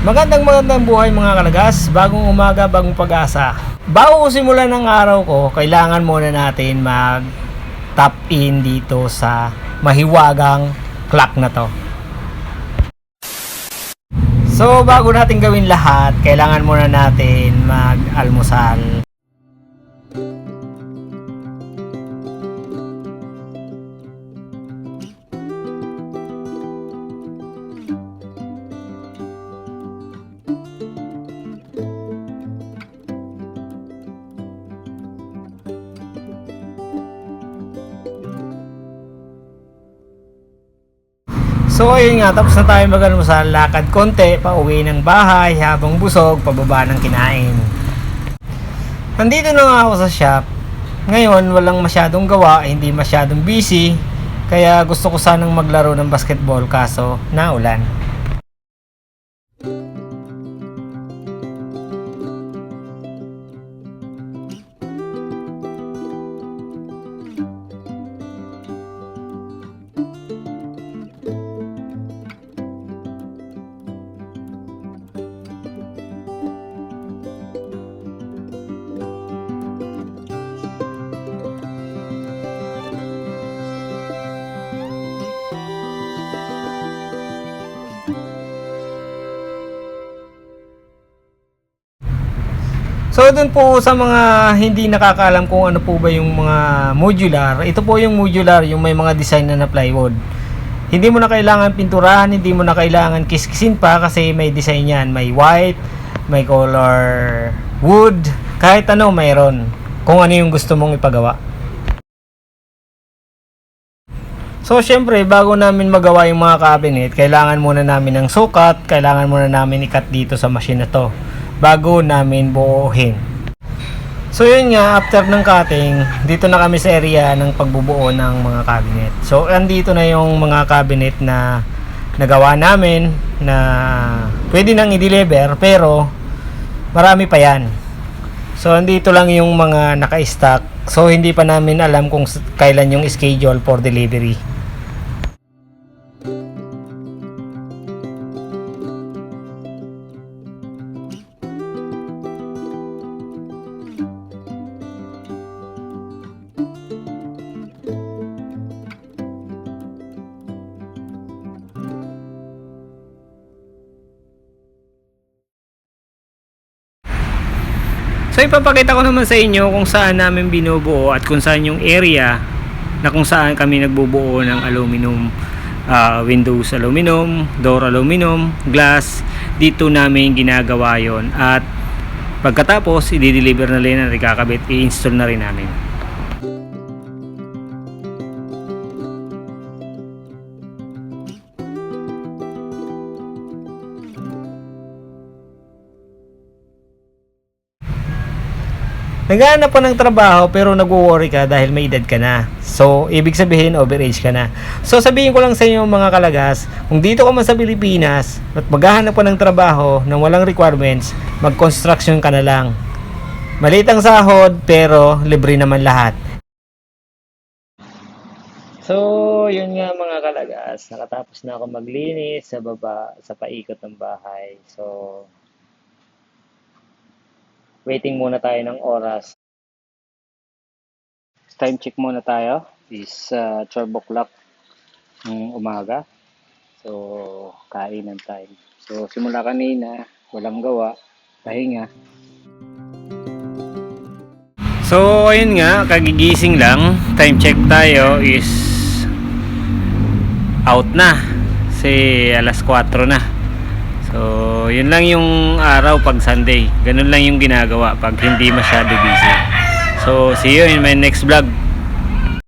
Magandang buhay mga kalagas, bagong umaga, bagong pag-asa. Bago ko simulan ng araw ko, kailangan muna natin mag tap in dito sa mahiwagang clock na to. So bago natin gawin lahat, kailangan muna natin mag-almusal. So ayun nga, tapos na tayo mag-almusal, lakad konti, pauwi ng bahay habang busog, pababa ng kinain. Nandito na nga ako sa shop. Ngayon, walang masyadong gawa, hindi masyadong busy, kaya gusto ko sanang maglaro ng basketball kaso naulan. So dun po sa mga hindi nakakaalam kung ano po ba yung mga modular, ito po yung modular, yung may mga design na plywood. Hindi mo na kailangan pinturahan, hindi mo na kailangan kiskisin pa kasi may design yan. May white, may color wood, kahit ano mayroon. Kung ano yung gusto mong ipagawa. So syempre, bago namin magawa yung mga cabinet, kailangan muna namin ng sukat, kailangan muna namin ikat dito sa machine na to bago namin buuhin. So yun nga, after ng cutting, dito na kami sa area ng pagbubuo ng mga cabinet. So andito na yung mga cabinet na nagawa namin na pwede nang i-deliver pero marami pa yan. So andito lang yung mga naka-stock. So hindi pa namin alam kung kailan yung schedule for delivery. So ipapakita ko naman sa inyo kung saan namin binubuo at kung saan yung area na kung saan kami nagbubuo ng aluminum, windows aluminum, door aluminum, glass. Dito namin ginagawa yon at pagkatapos i-deliver na rin at ikakabit, i-install na rin namin. Naghahanap pa ng trabaho pero nagwo-worry ka dahil may edad ka na. So, ibig sabihin overage ka na. So, sabihin ko lang sa inyo mga kalagas, kung dito ka man sa Pilipinas at maghahanap ka ng trabaho na walang requirements, mag-construction ka na lang. Maliit ang sahod pero libre naman lahat. So, yun nga mga kalagas, nakatapos na ako maglinis sa baba, sa paikot ng bahay. So, waiting muna tayo ng oras. Time check muna tayo. Is 12 o'clock ng umaga. So, kain ng time. So, simula kanina, walang gawa, pahinga. So, ayun nga, kagigising lang. Time check tayo is out na. Kasi alas 4 na. So, yun lang yung araw pag Sunday. Ganun lang yung ginagawa pag hindi masyado busy. So, see you in my next vlog.